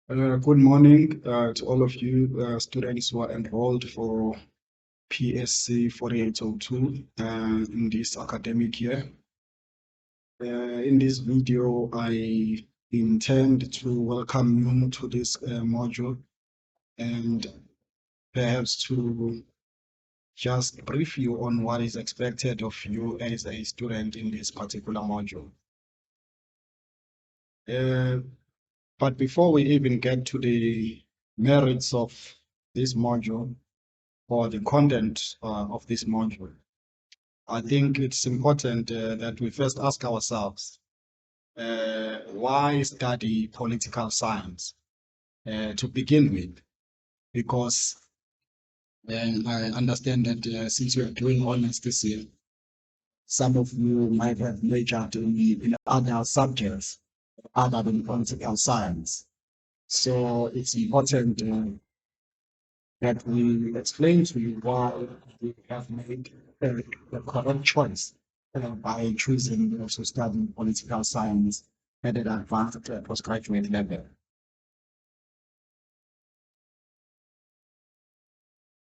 Good morning to all of you students who are enrolled for PSC4802 in this academic year. In this video, I intend to welcome you to this module and perhaps to just brief you on what is expected of you as a student in this particular module. But before we even get to the merits of this module or the content of this module, I think it's important that we first ask ourselves, why study political science to begin with? Because I understand that since we are doing honors this year, some of you might have majored in other subjects other than political science. So it's important that we explain to you why we have made the correct choice by choosing to study political science at an advanced postgraduate level.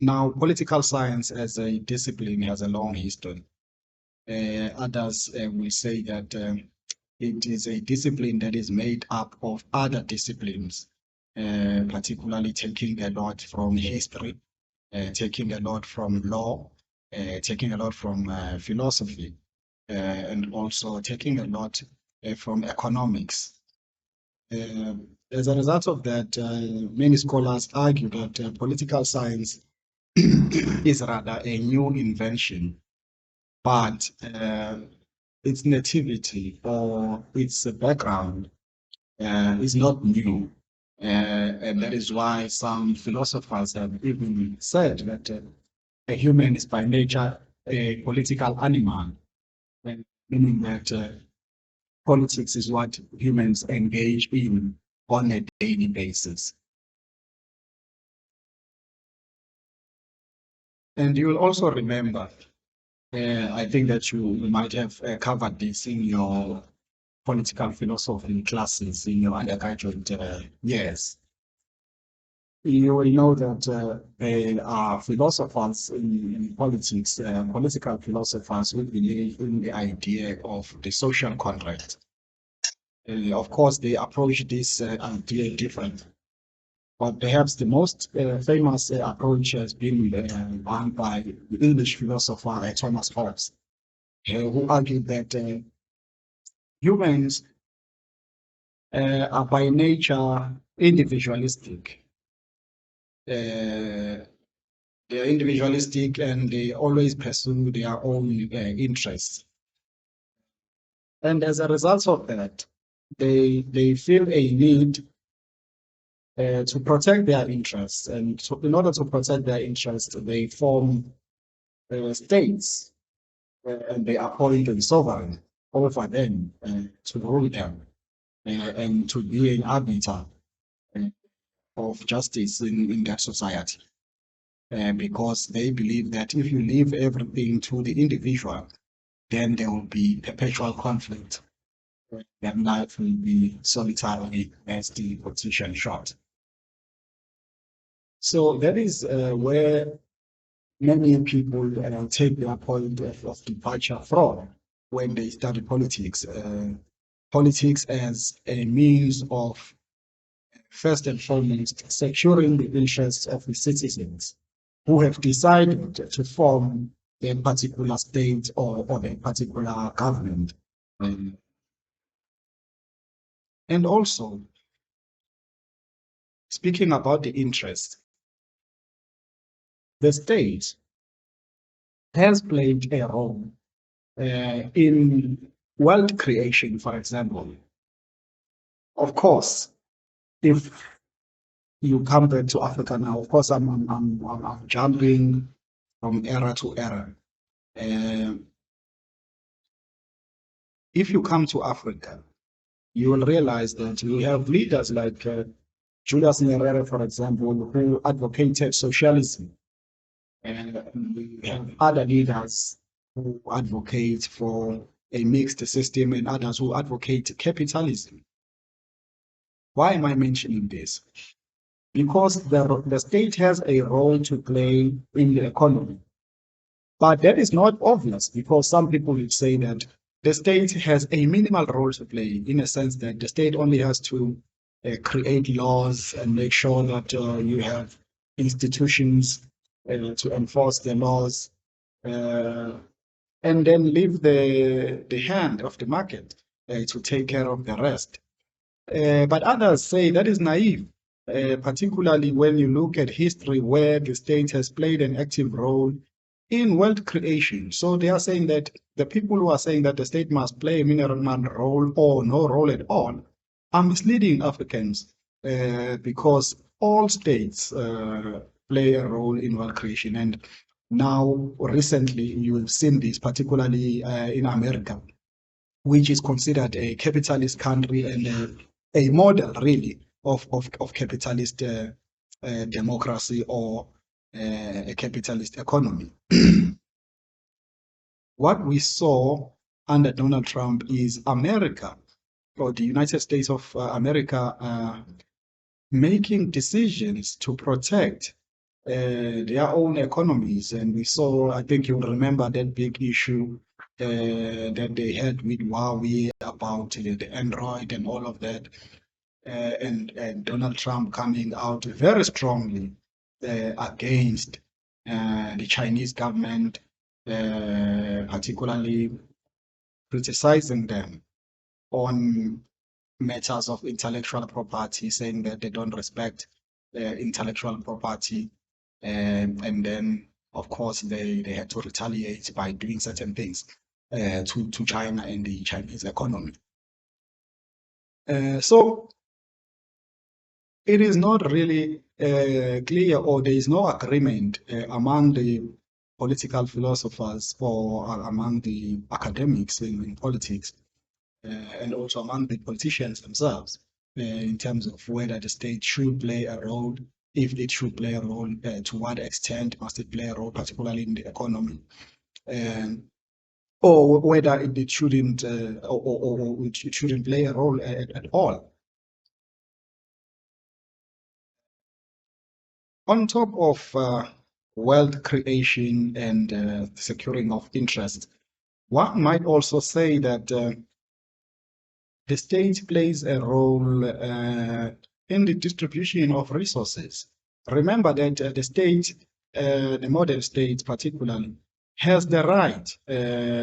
Now, political science as a discipline has a long history. Others will say that it is a discipline that is made up of other disciplines, particularly taking a lot from history, taking a lot from law, taking a lot from philosophy, and also taking a lot from economics. As a result of that, many scholars argue that political science is rather a new invention, but its nativity or its background is not new. And that is why some philosophers have even said that a human is by nature a political animal, meaning that politics is what humans engage in on a daily basis. And you will also remember, I think that you might have covered this in your political philosophy classes in your undergraduate years. You will know that there are philosophers in politics, political philosophers who believe in the idea of the social contract. Of course, they approach this idea differently. But perhaps the most famous approach has been one by the English philosopher Thomas Hobbes, who argued that humans are by nature individualistic. They are individualistic and they always pursue their own interests. And as a result of that, they feel a need to protect their interests. And so in order to protect their interests, they form states and they appoint a sovereign over them to rule them and to be an arbiter of justice in that society. Because they believe that if you leave everything to the individual, then there will be perpetual conflict. Then life will be solitary as the politician shot. So that is where many people take their point of departure from when they study politics. Politics as a means of, first and foremost, securing the interests of the citizens who have decided to form a particular state or a particular government. And also, speaking about the interest, the state has played a role in wealth creation, for example. Of course, if you come back to Africa now, of course, I'm jumping from era to era. If you come to Africa, you will realize that we have leaders like Julius Nyerere, for example, who advocated socialism. And we have other leaders who advocate for a mixed system and others who advocate capitalism. Why am I mentioning this? Because the state has a role to play in the economy. But that is not obvious because some people will say that the state has a minimal role to play in a sense that the state only has to create laws and make sure that you have institutions to enforce the laws, uh, and then leave the hand of the market to take care of the rest. But others say that is naive, particularly when you look at history where the state has played an active role in wealth creation. So they are saying that the people who are saying that the state must play a minimal role or no role at all are misleading Africans because all states play a role in wealth creation. And now, recently, you've seen this, particularly in America, which is considered a capitalist country and a model, really, of capitalist democracy or a capitalist economy. What we saw under Donald Trump is America, or the United States of America, making decisions to protect their own economies. And we saw, I think you'll remember that big issue that they had with Huawei about the Android and all of that. And Donald Trump coming out very strongly against the Chinese government, particularly criticizing them on matters of intellectual property, saying that they don't respect intellectual property. And then, of course, they had to retaliate by doing certain things to China and the Chinese economy. So it is not really clear, or there is no agreement among the political philosophers or among the academics in politics and also among the politicians themselves in terms of whether the state should play a role, if it should play a role, to what extent must it play a role, particularly in the economy, or whether it shouldn't, or it shouldn't play a role at all. On top of wealth creation and securing of interest, one might also say that the state plays a role in the distribution of resources. Remember that the state, the modern state particularly, has the right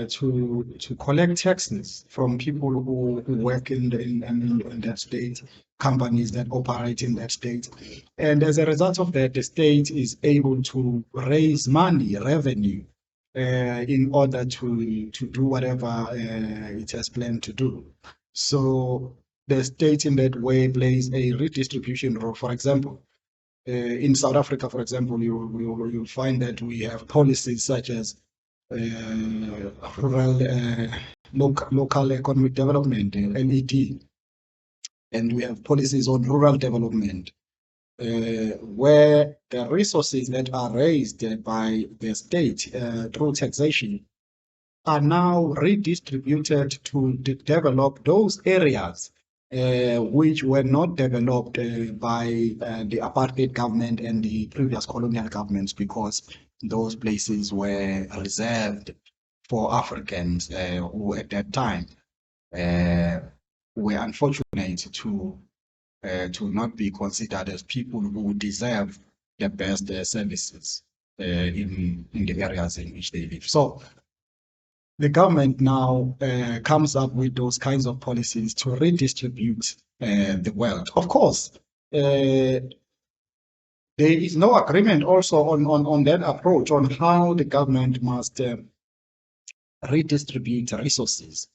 to collect taxes from people who work in that state, companies that operate in that state. And as a result of that, the state is able to raise money, revenue, in order to do whatever it has planned to do. So the state in that way plays a redistribution role. For example, in South Africa, for example, you'll find that we have policies such as rural local economic development, LED, and we have policies on rural development, where the resources that are raised by the state through taxation are now redistributed to develop those areas which were not developed by the apartheid government and the previous colonial governments, because those places were reserved for Africans who at that time were unfortunate to not be considered as people who deserve the best services in the areas in which they live. So the government now comes up with those kinds of policies to redistribute the wealth. Of course, there is no agreement also on that approach, on how the government must redistribute resources,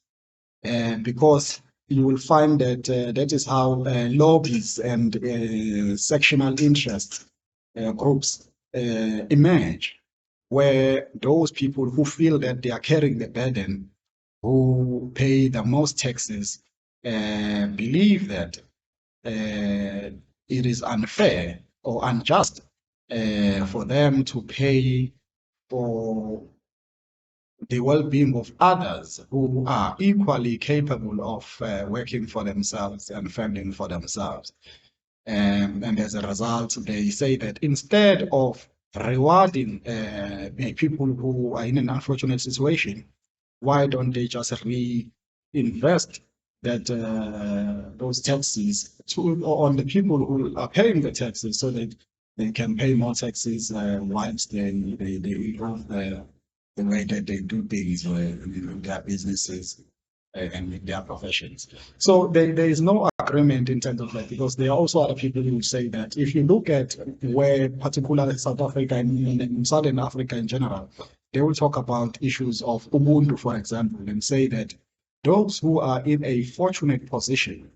because you will find that that is how lobbies and sectional interest groups emerge, where those people who feel that they are carrying the burden, who pay the most taxes, believe that it is unfair or unjust for them to pay for the well-being of others who are equally capable of working for themselves and fending for themselves. And as a result, they say that instead of rewarding people who are in an unfortunate situation, why don't they just reinvest that those taxes on the people who are paying the taxes, so that they can pay more taxes once they improve the way that they do things in their businesses and in their professions. So there is no agreement in terms of that, because there are also other people who say that if you look at where particularly South Africa and in Southern Africa in general, they will talk about issues of Ubuntu, for example, and say that those who are in a fortunate position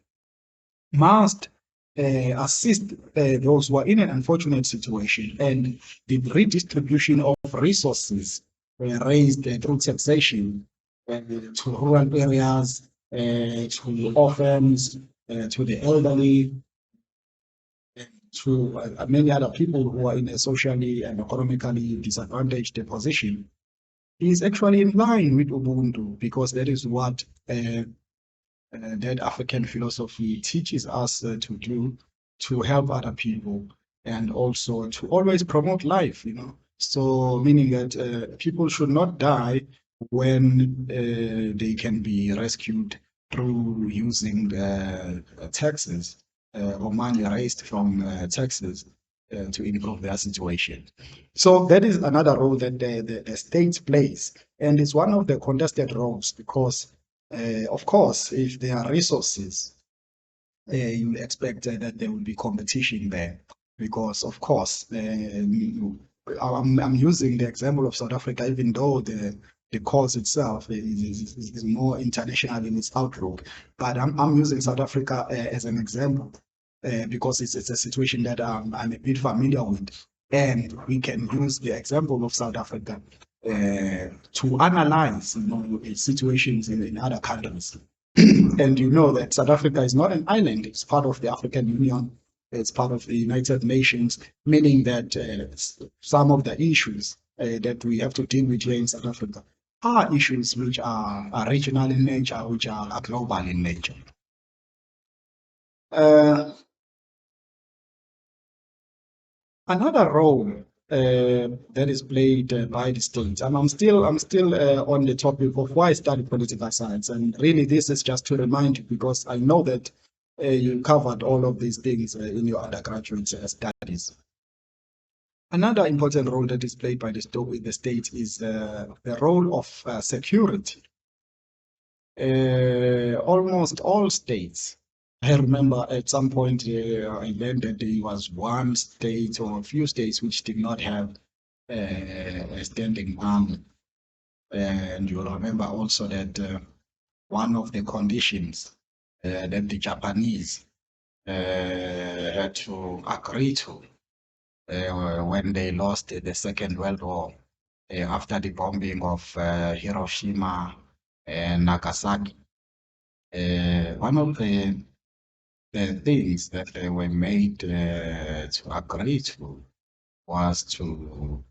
must assist those who are in an unfortunate situation, and the redistribution of resources raised through taxation to rural areas, to orphans, to the elderly, to many other people who are in a socially and economically disadvantaged position, is actually in line with Ubuntu, because that is what that African philosophy teaches us to do, to help other people, and also to always promote life, So, meaning that people should not die when they can be rescued through using taxes or money raised from taxes to improve their situation. So that is another role that the state plays, and it's one of the contested roles, because of course, if there are resources, you expect that there will be competition there, because of course, I'm using the example of South Africa, even though the cause itself is more international in its outlook, but I'm using South Africa as an example because it's a situation that I'm a bit familiar with, and we can use the example of South Africa to analyze situations in other countries. And you know that South Africa is not an island, it's part of the African Union, it's part of the United Nations, meaning that some of the issues that we have to deal with here in South Africa are issues which are regional in nature, which are global in nature. Another role that is played by the state, and I'm still on the topic of why I study political science, and really this is just to remind you, because I know that you covered all of these things in your undergraduate studies. Another important role that is played by the state is the role of security. Almost all states, I remember at some point I learned that there was one state or a few states which did not have a standing army. And you'll remember also that one of the conditions that the Japanese had to agree to when they lost the Second World War after the bombing of Hiroshima and Nagasaki. One of the things that they were made to agree to was to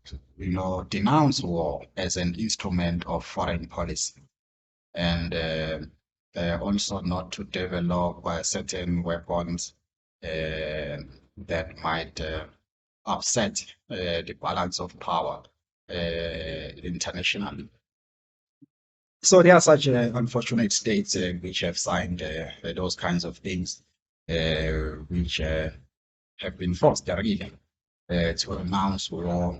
denounce war as an instrument of foreign policy, and also not to develop certain weapons that might upset the balance of power internationally. So there are such unfortunate states which have signed those kinds of things, which have been forced really to renounce war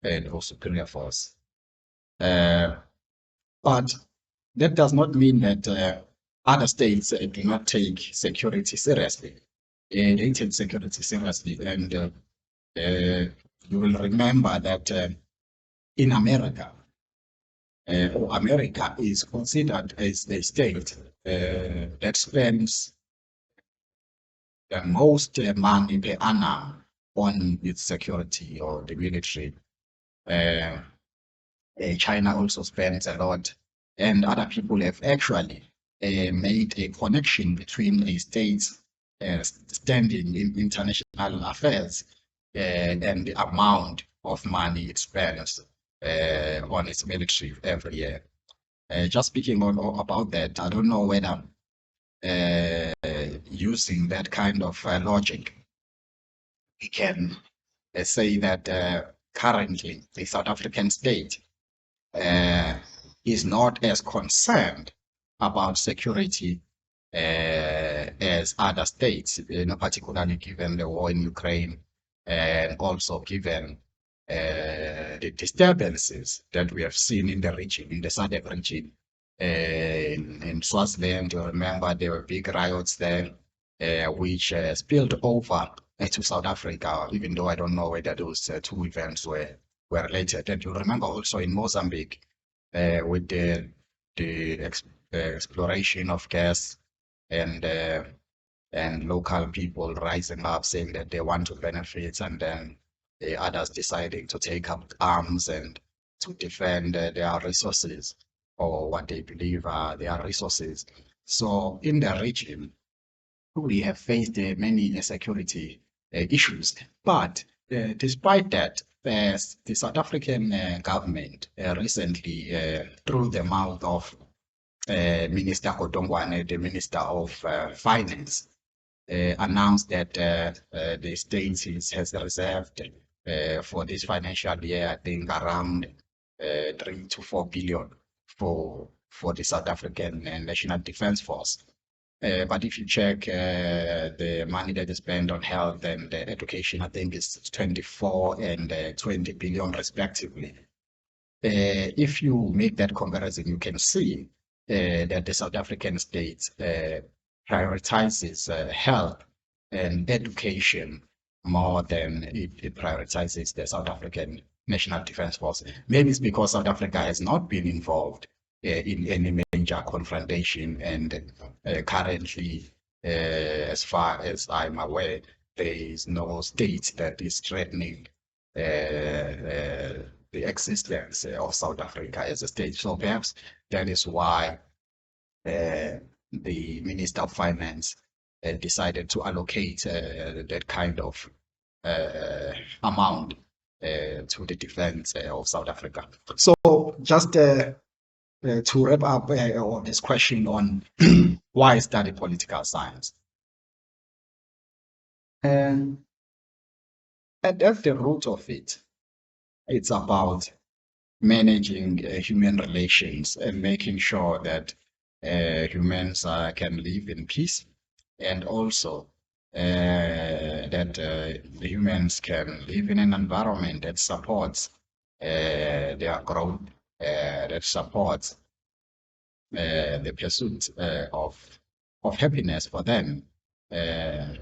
or superior force. But that does not mean that other states do not take security seriously. They take security seriously, and you will remember that in America, America is considered as the state that spends the most money per annum on its security or the military. China also spends a lot, and other people have actually made a connection between a state's standing in international affairs and the amount of money it spends on its military every year. Just speaking about that, I don't know whether using that kind of logic, we can say that currently the South African state uh, is not as concerned about security as other states, particularly given the war in Ukraine and also given the disturbances that we have seen in the region, in the SADC region. In Swaziland, you remember there were big riots there, which spilled over to South Africa, even though I don't know whether those two events were related. And you remember also in Mozambique, with the exploration of gas and local people rising up saying that they want to benefit, and then the others deciding to take up arms and to defend their resources or what they believe are their resources. So in the region, we have faced many security issues, but despite that, the South African government recently, through the mouth of Minister Kotongwane, the Minister of Finance, announced that the state has reserved for this financial year, I think around 3 to 4 billion for the South African National Defence Force. But if you check the money that is spent on health and education, I think it's 24 and 20 billion respectively. If you make that comparison, you can see that the South African state prioritizes health and education more than it prioritizes the South African National Defence Force. Maybe it's because South Africa has not been involved in any major confrontation, and currently, as far as I'm aware, there is no state that is threatening the existence of South Africa as a state. So perhaps that is why the Minister of Finance decided to allocate that kind of amount to the defense of South Africa. So just to wrap up on this question on why study political science. And at the root of it, it's about managing human relations and making sure that humans can live in peace, and also that the humans can live in an environment that supports their growth, that supports the pursuit of happiness for them and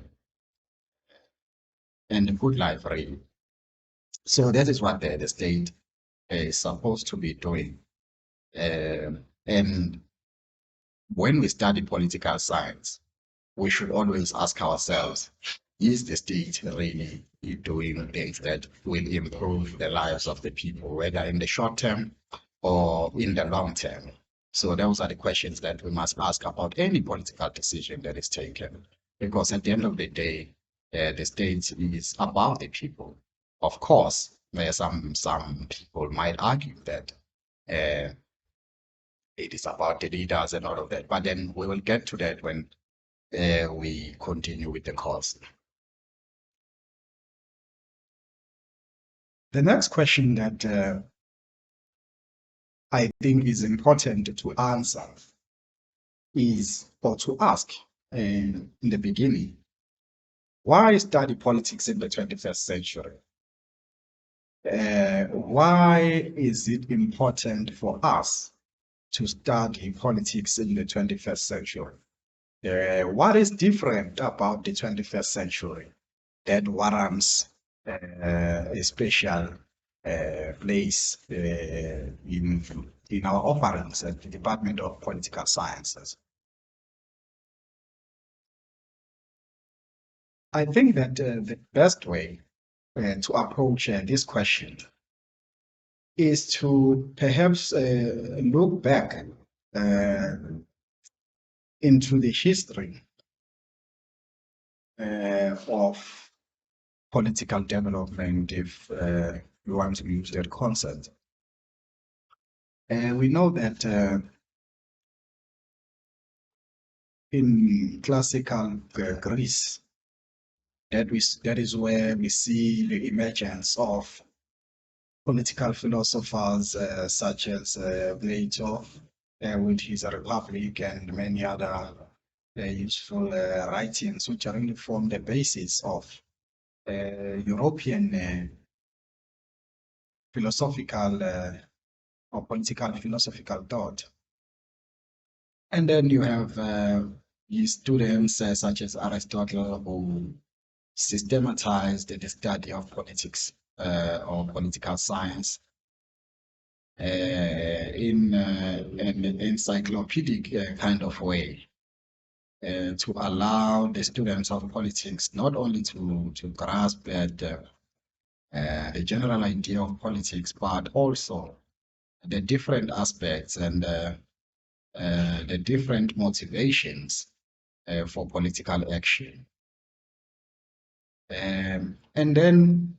a good life, really. So that is what the state is supposed to be doing. And when we study political science, we should always ask ourselves, is the state really doing things that will improve the lives of the people, whether in the short term or in the long term? So those are the questions that we must ask about any political decision that is taken, because at the end of the day, the state is about the people. Of course, some people might argue that it is about the leaders and all of that, but then we will get to that when we continue with the course. The next question that I think is important to answer is, or to ask in the beginning, why study politics in the 21st century? Why is it important for us to study politics in the 21st century? What is different about the 21st century that warrants a special place in our offerings at the Department of Political Sciences? I think that the best way to approach this question is to perhaps look back into the history of political development, if you want to use that concept, We know that in classical Greece, that is where we see the emergence of political philosophers such as Plato with his Republic and many other useful writings which really form the basis of European philosophical or political philosophical thought. And then you have his students such as Aristotle who systematized the study of politics or political science in an encyclopedic kind of way to allow the students of politics not only to grasp the general idea of politics, but also the different aspects and the different motivations for political action. And then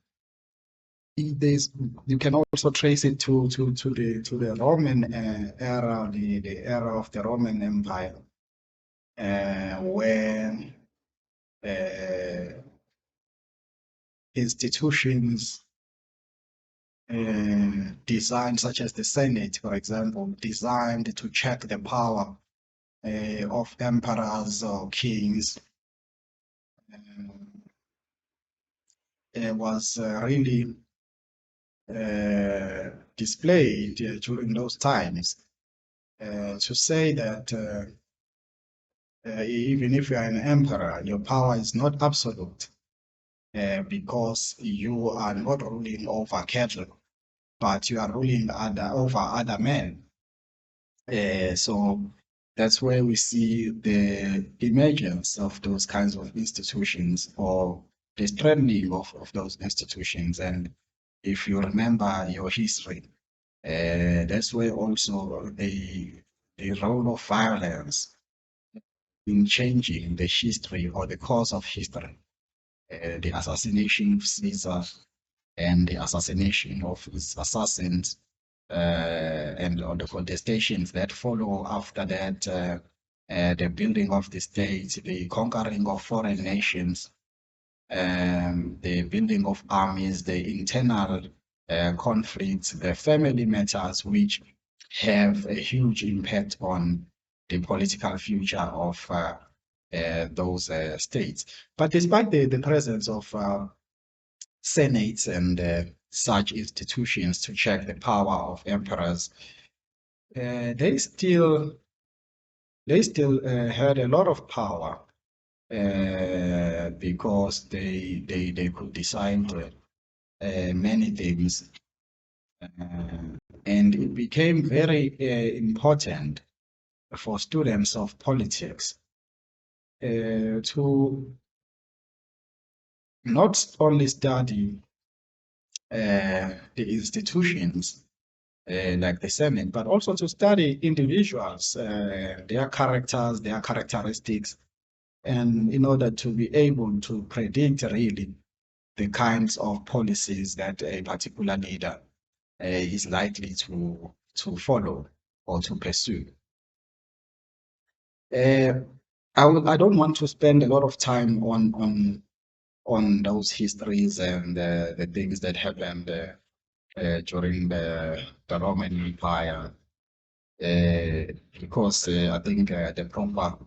there's, you can also trace it to the Roman era, the era of the Roman Empire, where institutions designed, such as the Senate, for example, designed to check the power of emperors or kings, was really displayed during those times to say that even if you are an emperor, your power is not absolute because you are not ruling over cattle, but you are ruling over other men. So that's where we see the emergence of those kinds of institutions or the strengthening of those institutions. And if you remember your history, that's where also the role of violence in changing the history or the course of history, the assassination of Caesar and the assassination of his assassins, and all the contestations that follow after that, the building of the state, the conquering of foreign nations, the building of armies, the internal conflicts, the family matters, which have a huge impact on the political future of those states. But despite the presence of senates and such institutions to check the power of emperors, they still had a lot of power because they could decide many things, and it became very important for students of politics to not only study the institutions like the Senate, but also to study individuals, their characters, their characteristics, and in order to be able to predict really the kinds of policies that a particular leader is likely to follow or to pursue. I don't want to spend a lot of time on those histories and the things that happened during the Roman Empire, because I think the proper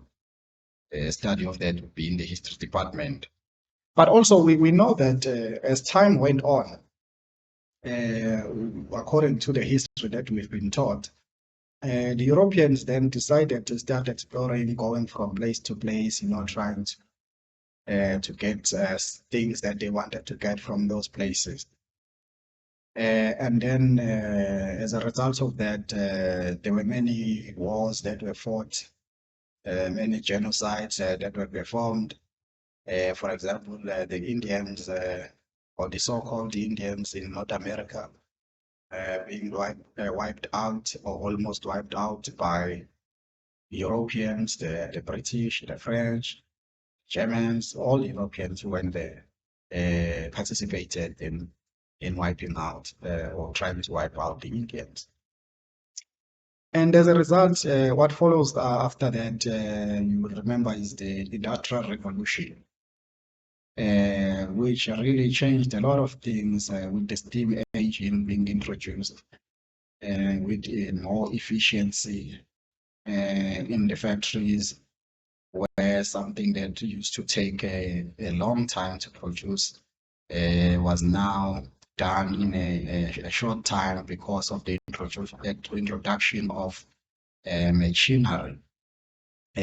study of that would be in the history department. But also we know that as time went on, according to the history that we've been taught, the Europeans then decided to start exploring, going from place to place, trying to get things that they wanted to get from those places. And then, as a result of that, there were many wars that were fought, many genocides that were performed. For example, the Indians, or the so-called Indians in North America, being wiped out or almost wiped out by Europeans, the British, the French, Germans, all Europeans who went there participated in wiping out or trying to wipe out the Indians. And as a result, what follows after that, you will remember, is the Industrial Revolution, which really changed a lot of things with the steam engine being introduced, with more efficiency in the factories, where something that used to take a long time to produce was now done in a short time because of the introduction of machinery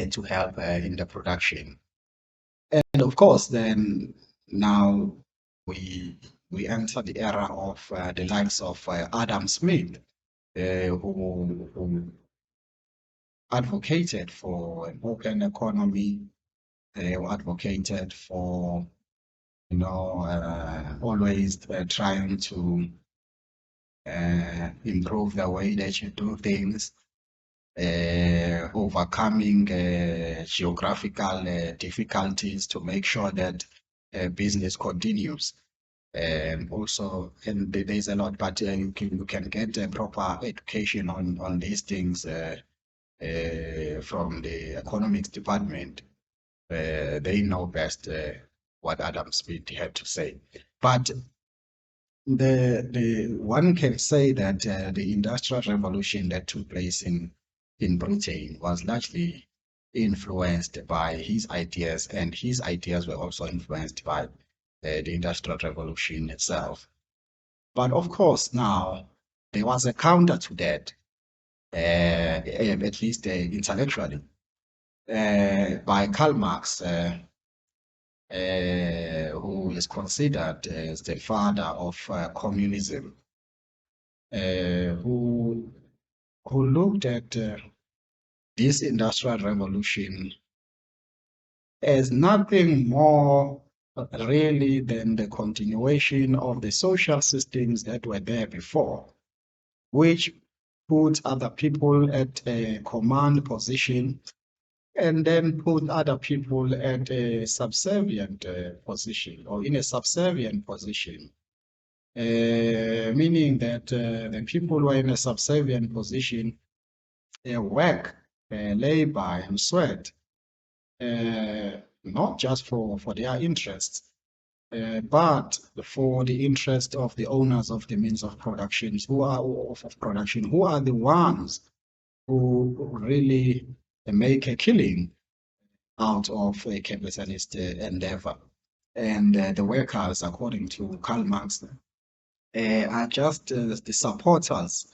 to help in the production. And of course, then now we we enter the era of the likes of Adam Smith, who advocated for an open economy, who advocated for, always trying to improve the way that you do things, overcoming geographical difficulties to make sure that business continues. Also, and there's a lot, but you can get a proper education on these things from the economics department. They know best what Adam Smith had to say. But the one can say that the Industrial Revolution that took place in Britain was largely influenced by his ideas, and his ideas were also influenced by the Industrial Revolution itself. But of course, now there was a counter to that, at least intellectually, by Karl Marx, who is considered as the father of communism, who looked at this industrial revolution as nothing more really than the continuation of the social systems that were there before, which put other people at a command position and then put other people at a subservient position, or in a subservient position, meaning that the people who are in a subservient position work, labor, and sweat, not just for their interests, but for the interest of the owners of the means of production, who are the ones who really make a killing out of a capitalist endeavor. And the workers, according to Karl Marx, are just the supporters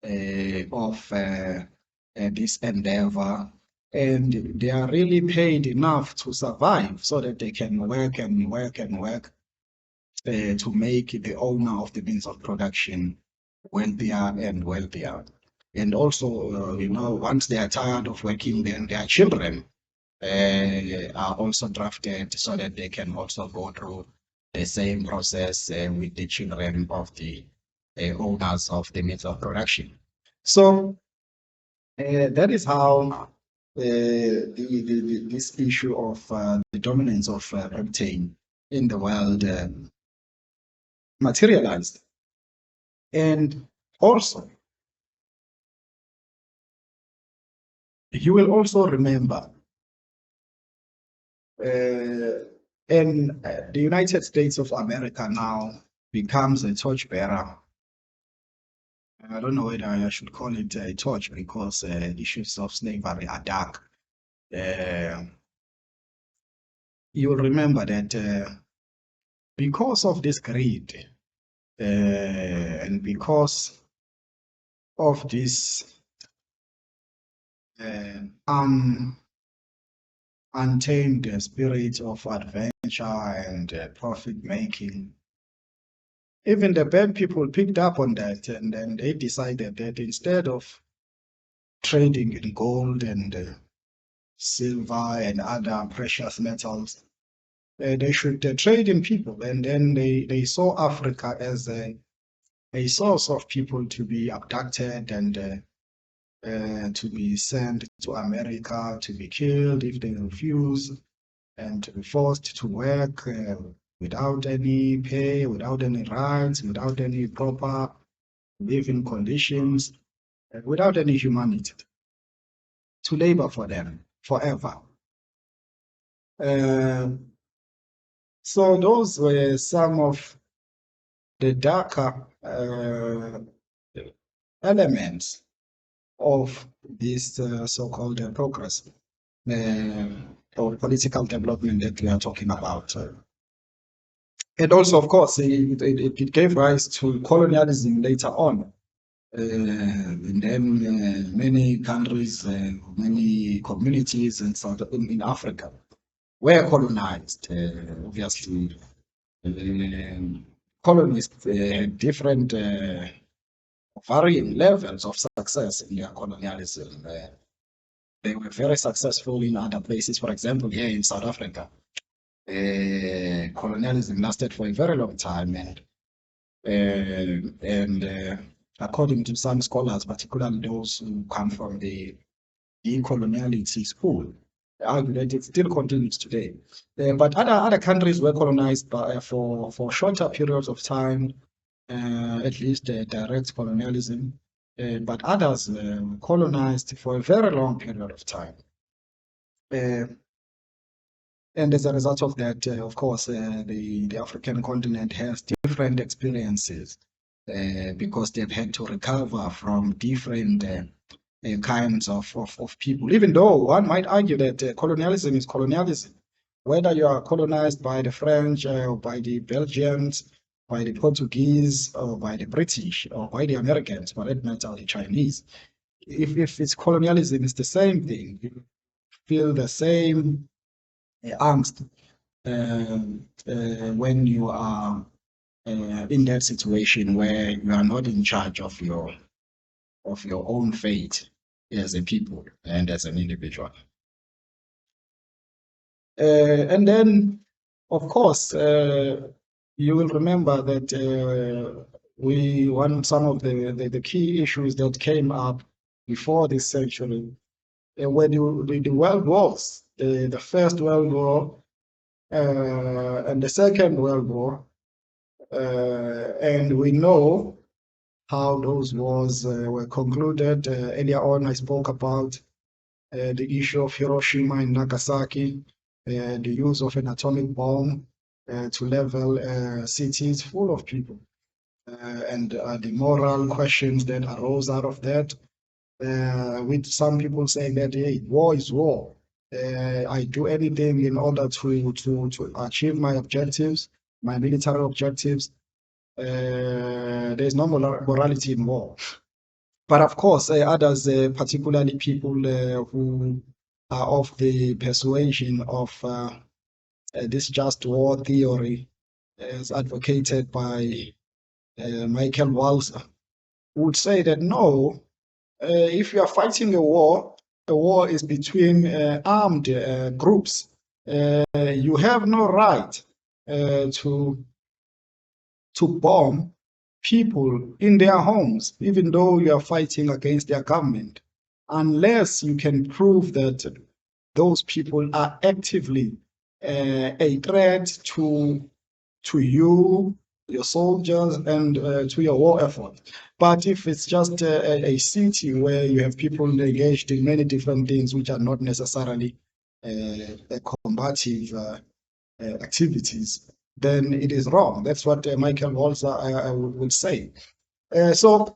of this endeavor, and they are really paid enough to survive so that they can work and work and work to make the owner of the means of production wealthier and wealthier. And also, once they are tired of working, then their children are also drafted so that they can also go through the same process with the children of the owners of the means of production. So that is how this issue of the dominance of Britain in the world materialized. And also, you will also remember and the United States of America now becomes a torchbearer. I don't know whether I should call it a torch, because issues of slavery are dark. You will remember that because of this greed and because of this untamed spirit of adventure and profit making, even the bad people picked up on that, and then they decided that instead of trading in gold and silver and other precious metals, they should trade in people. And then they saw Africa as a source of people to be abducted and to be sent to America to be killed if they refuse, and to be forced to work without any pay, without any rights, without any proper living conditions. without any humanity to labor for them forever. Uh, so those were some of the darker elements of this so-called progress or political development that we are talking about. And also, of course, it gave rise to colonialism later on. And then many countries, many communities in Africa were colonized. Obviously, colonists had different varying levels of success in their colonialism. They were very successful in other places. For example, here in South Africa, colonialism lasted for a very long time, and according to some scholars, particularly those who come from the decoloniality school, argue that it still continues today. But other countries were colonized for shorter periods of time, at least direct colonialism, but others colonized for a very long period of time. Uh, and as a result of that, of course, the African continent has different experiences because they've had to recover from different kinds of people. Even though one might argue that colonialism is colonialism, whether you are colonized by the French or by the Belgians, by the Portuguese, or by the British, or by the Americans, for that matter, the Chinese. If it's colonialism, it's the same thing. You feel the same angst when you are in that situation where you are not in charge of your own fate as a people and as an individual. And then, of course, you will remember that some of the key issues that came up before this century were the world wars, the First World War and the Second World War. And we know how those wars were concluded. Earlier on, I spoke about the issue of Hiroshima and Nagasaki, the use of an atomic bomb to level cities full of people, and the moral questions that arose out of that, with some people saying that, hey, war is war. I do anything in order to achieve my objectives, my military objectives. There's no morality in war. But of course, others, particularly people who are of the persuasion of this just war theory, as advocated by Michael Walzer, would say that no, if you are fighting a war is between armed groups. You have no right to bomb people in their homes, even though you are fighting against their government, unless you can prove that those people are actively a threat to you, your soldiers, and to your war effort. But if it's just a city where you have people engaged in many different things which are not necessarily combative activities, then it is wrong. That's what Michael Walzer would say. So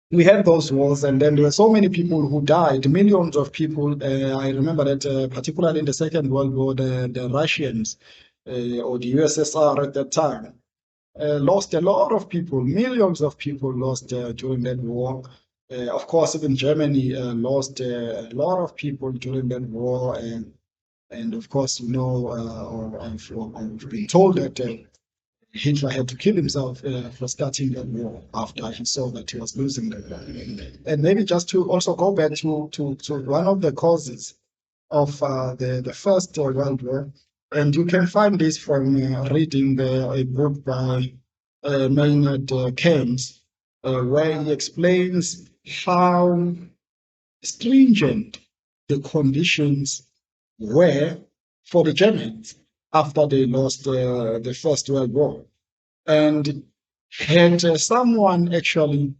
we had those wars, and then there were so many people who died, millions of people. I remember that particularly in the Second World War, the Russians or the USSR at that time lost a lot of people, millions of people lost during that war. Of course, even Germany lost a lot of people during that war. And of course, you know, or I've been told that Hitler had to kill himself for starting that war after he saw that he was losing the war. And maybe just to also go back to one of the causes of the First World War, and you can find this from reading a book by Maynard Keynes, where he explains how stringent the conditions were for the Germans after they lost the First World War. And had someone actually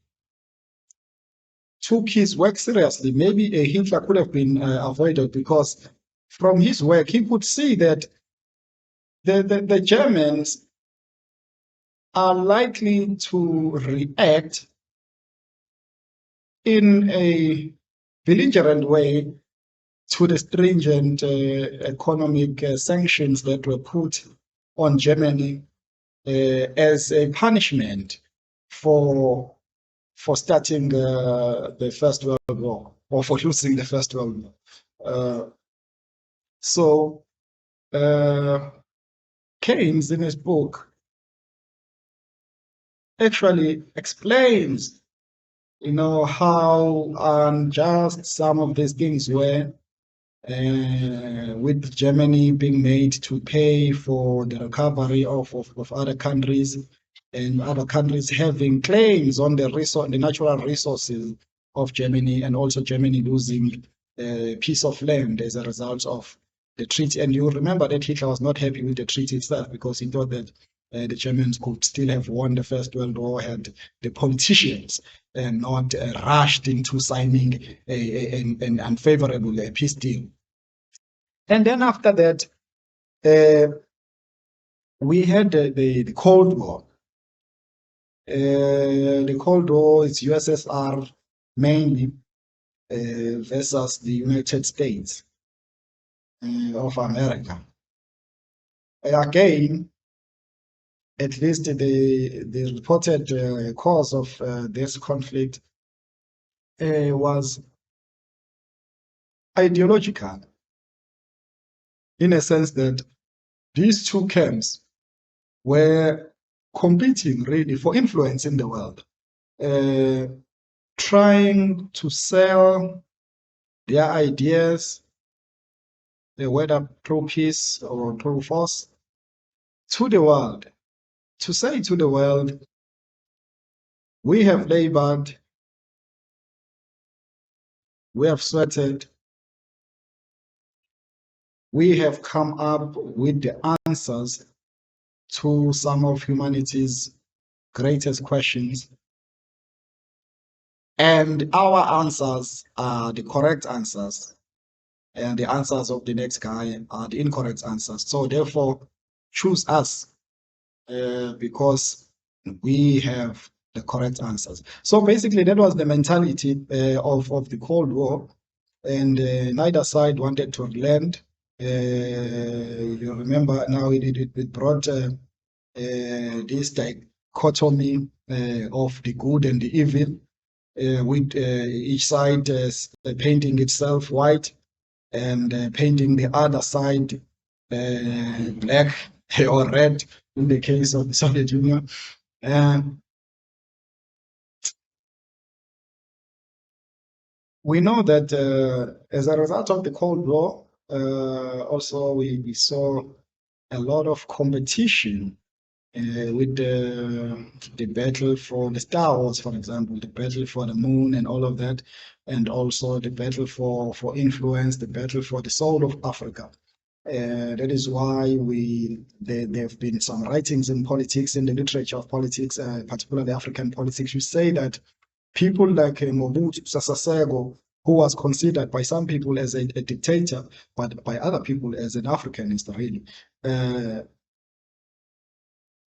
took his work seriously, maybe Hitler could have been avoided, because from his work, he could see that the Germans are likely to react in a belligerent way to the stringent economic sanctions that were put on Germany as a punishment for starting the First World War, or for losing the First World War. So Keynes, in his book, actually explains, how unjust some of these things were, with Germany being made to pay for the recovery of other countries, and other countries having claims on the natural resources of Germany, and also Germany losing a piece of land as a result of the treaty. And you remember that Hitler was not happy with the treaty itself, because he thought that the Germans could still have won the First World War had the politicians not rushed into signing an unfavorable peace deal. And then after that, we had the Cold War. The Cold War is USSR mainly versus the United States of America. Again, at least the reported cause of this conflict was ideological, in a sense that these two camps were competing really for influence in the world, trying to sell their ideas, whether through peace or through force, to the world, to say to the world, we have labored, we have sweated, we have come up with the answers to some of humanity's greatest questions, and our answers are the correct answers, and the answers of the next guy are the incorrect answers. So therefore, choose us because we have the correct answers. So basically, that was the mentality of the Cold War, and neither side wanted to relent. You remember now it brought this dichotomy of the good and the evil, with each side painting itself white, and painting the other side black or red in the case of the Soviet Union. We know that as a result of the Cold War, also we saw a lot of competition with the battle for the Star Wars, for example, the battle for the moon and all of that, and also the battle for influence, the battle for the soul of Africa. That is why there have been some writings in politics, in the literature of politics, particularly African politics. You say that people like Mobutu Sese Seko, who was considered by some people as a dictator, but by other people as an Africanist, really,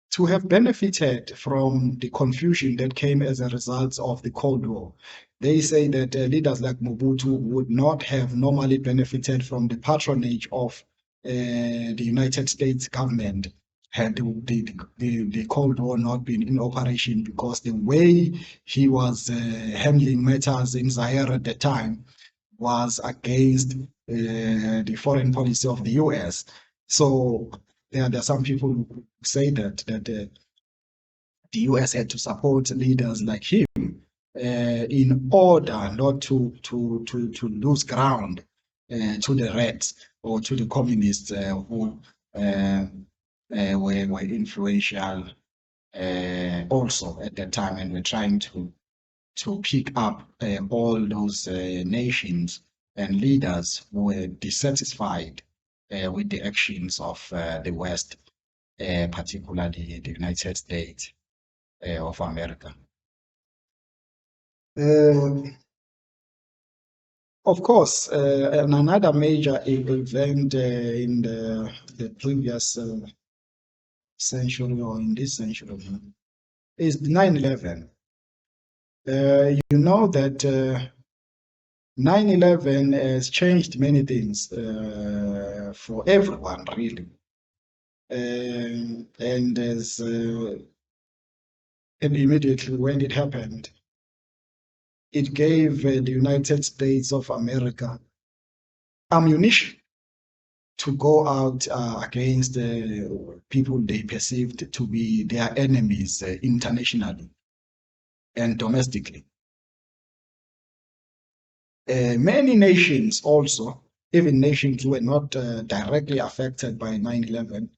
to have benefited from the confusion that came as a result of the Cold War. They say that leaders like Mobutu would not have normally benefited from the patronage of the United States government had the Cold War not been in operation, because the way he was handling matters in Zaire at the time was against the foreign policy of the US. So there are some people who say that the US had to support leaders like him in order not to lose ground to the Reds or to the communists who were influential also at that time, and were trying to pick up all those nations and leaders who were dissatisfied with the actions of the West, particularly the United States of America. Of course, and another major event in the previous century or in this century is 9/11. You know that 9/11 has changed many things for everyone, really. And and immediately when it happened, it gave the United States of America ammunition to go out against people they perceived to be their enemies internationally and domestically. Many nations also, even nations who were not directly affected by 9/11,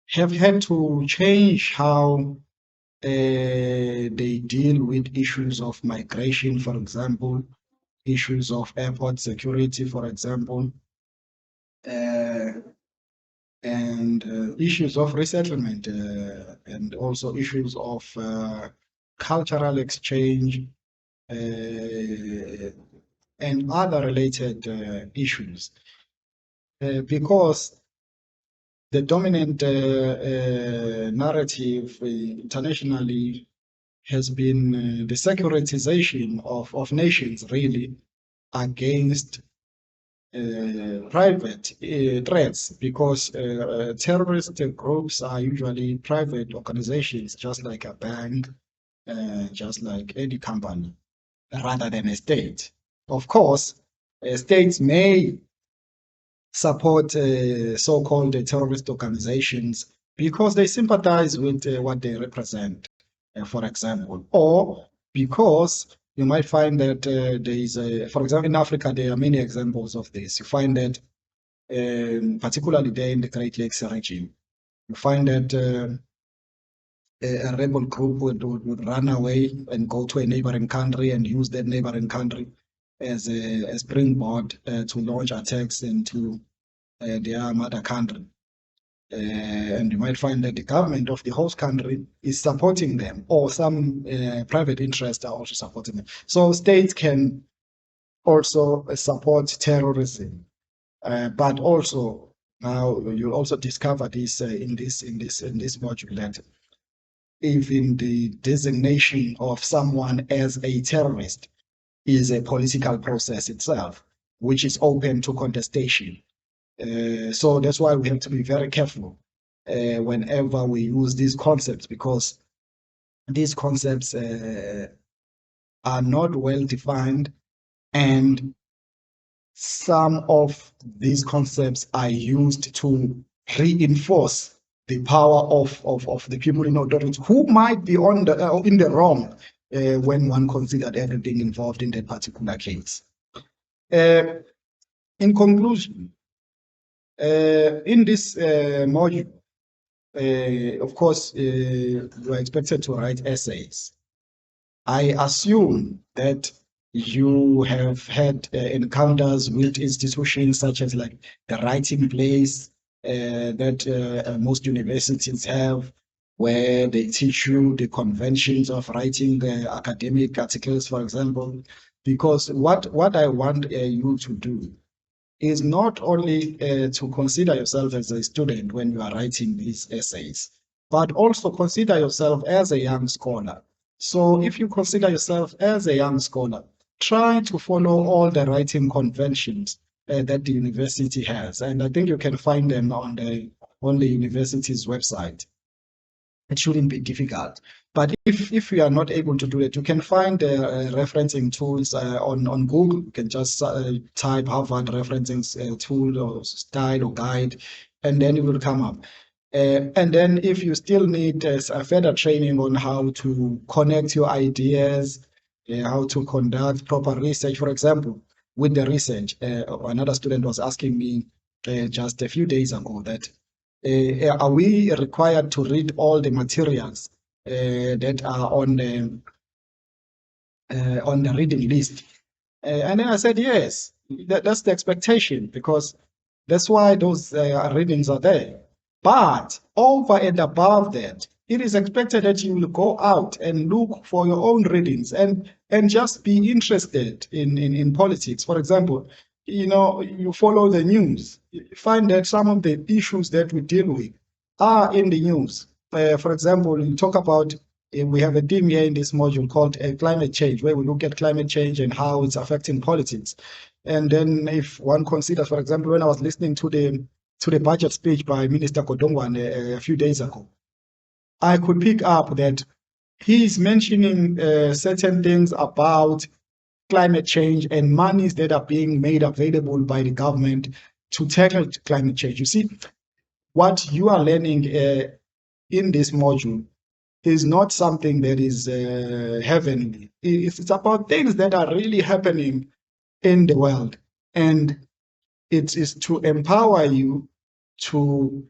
have had to change how they deal with issues of migration, for example, issues of airport security, for example, uh, and issues of resettlement, and also issues of cultural exchange, and other related issues. Because the dominant narrative internationally has been the securitization of nations, really, against private threats, because terrorist groups are usually private organizations, just like a bank, just like any company, rather than a state. Of course, states may support so-called terrorist organizations because they sympathize with what they represent, for example, or because you might find that there is for example, in Africa, there are many examples of this. You find that, particularly there in the Great Lakes region, you find that a rebel group would run away and go to a neighboring country and use that neighboring country as a springboard to launch attacks into their mother country. And you might find that the government of the host country is supporting them, or some private interests are also supporting them. So states can also support terrorism, but also now you'll also discover this in this module, that even the designation of someone as a terrorist is a political process itself, which is open to contestation. So that's why we have to be very careful whenever we use these concepts, because these concepts are not well defined, and some of these concepts are used to reinforce the power of the people in authority, who might be on the in the wrong when one considered everything involved in that particular case. In conclusion, in this module, of course, you are expected to write essays. I assume that you have had encounters with institutions such as like the writing place that most universities have, where they teach you the conventions of writing academic articles, for example. Because what I want you to do is not only to consider yourself as a student when you are writing these essays, but also consider yourself as a young scholar. So if you consider yourself as a young scholar, try to follow all the writing conventions that the university has. And I think you can find them on the university's website. It shouldn't be difficult. But if you are not able to do it, you can find referencing tools on Google. You can just type Harvard referencing tool or style or guide, and then it will come up. And then if you still need a further training on how to connect your ideas, how to conduct proper research, for example, with the research, another student was asking me just a few days ago that are we required to read all the materials that are on the reading list? And then I said, yes, that's the expectation, because that's why those readings are there. But over and above that, it is expected that you will go out and look for your own readings and just be interested in politics. For example, you follow the news, you find that some of the issues that we deal with are in the news. For example, you talk about, we have a theme here in this module called climate change, where we look at climate change and how it's affecting politics. And then if one considers, for example, when I was listening to the budget speech by Minister Kodongwane a few days ago, I could pick up that he's mentioning certain things about climate change and monies that are being made available by the government to tackle climate change. You see, what you are learning in this module is not something that is heavenly. It's about things that are really happening in the world. And it is to empower you to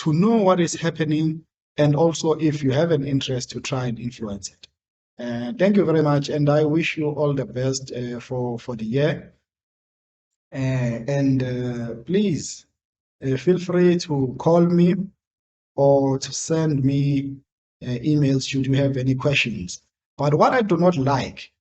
know what is happening, and also, if you have an interest, to try and influence it. Thank you very much, and I wish you all the best for the year. Please feel free to call me or to send me emails should you have any questions. But what I do not like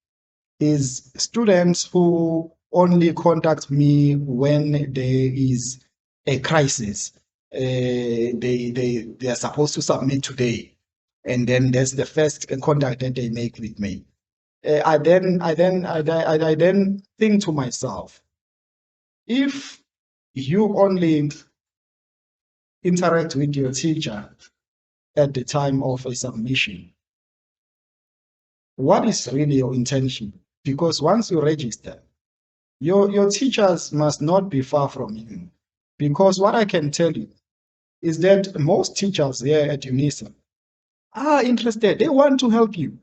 is students who only contact me when there is a crisis. They are supposed to submit today, and then there's the first contact that they make with me. I then think to myself, if you only interact with your teacher at the time of a submission, what is really your intention? Because once you register, your teachers must not be far from you. Because what I can tell you is that most teachers here at UNISA are interested. They want to help you.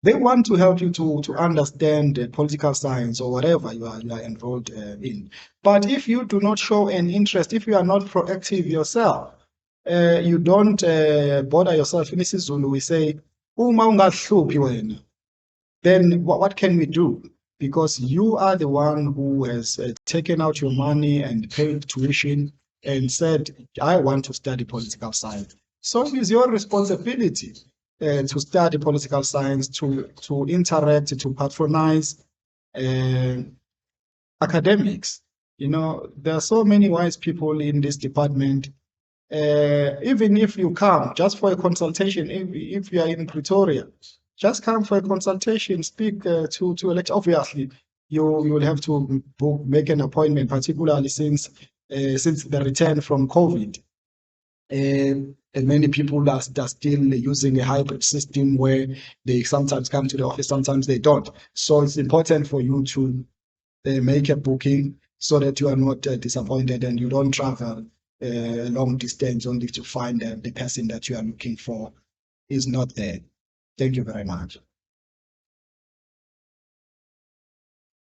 They want to help you to understand political science or whatever you are enrolled in. But if you do not show an interest, if you are not proactive yourself, you don't bother yourself. In isiZulu we say, "Uma ungahluphi wena," then what can we do? Because you are the one who has taken out your money and paid tuition and said, I want to study political science. So it is your responsibility to study political science, to interact, to patronize academics. There are so many wise people in this department. Even if you come just for a consultation, if you are in Pretoria, just come for a consultation, speak to a lecturer. Obviously, you will have to make an appointment, particularly since the return from COVID. And many people are still using a hybrid system where they sometimes come to the office, sometimes they don't. So it's important for you to make a booking so that you are not disappointed and you don't travel a long distance only to find that the person that you are looking for is not there. Thank you very much.